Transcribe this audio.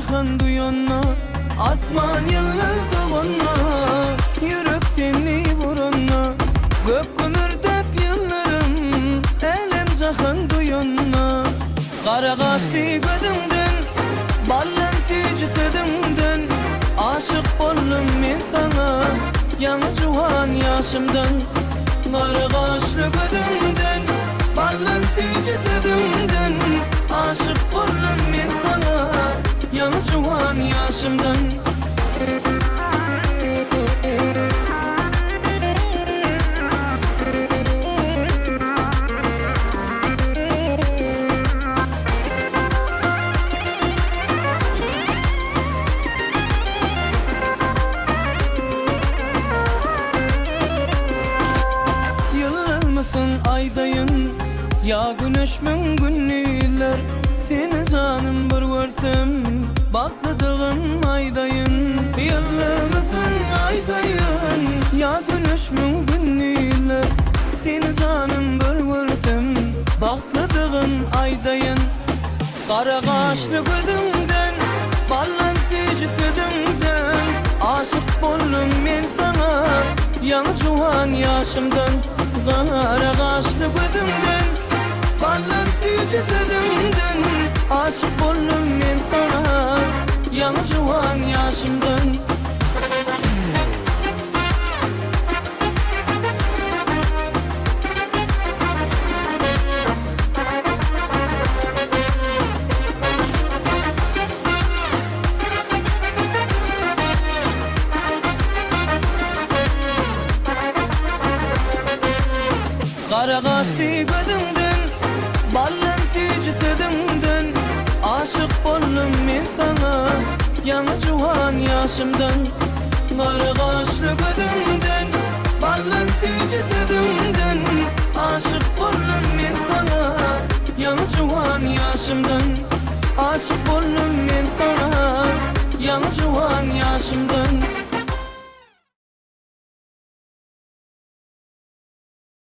cahan duyanna, asman yıldızda gonna, yürek seni vurunna, gök kömürdep yıllarım, elem cahan duyanna. Kara kaşlı gözünden, ballan tecrüdümden, aşık oldum men sana, yanı cuhan yaşımdan. Kara kaşlı gözünden, ballan tecrüdümden, aşık oldum men sana, yanı cuhan yaşımdan. Aydayın ya güneşmin günlüler, seni canım bir görsem bakladığım aydayın. Yıllı mısın aydayın ya güneşmin günlüler, seni canım bir görsem bakladığım aydayın. Kara kaşlı gözünden, ballan tecrüdümden, aşık oldum men sana, yanı cuhan yaşımdan. Kara kaşlı gözümden, ballan tecrüdümden, aşık oldum men sana, yanı cuhan yaşımdan. Kara kaşlı gözümden, ballan tecrüdümden, aşık oldum men sana, yanı cuhan yaşımdan. Kara kaşlı gözümden, ballan tecrüdümden, aşık oldum men sana, yanı cuhan yaşımdan. Aşık oldum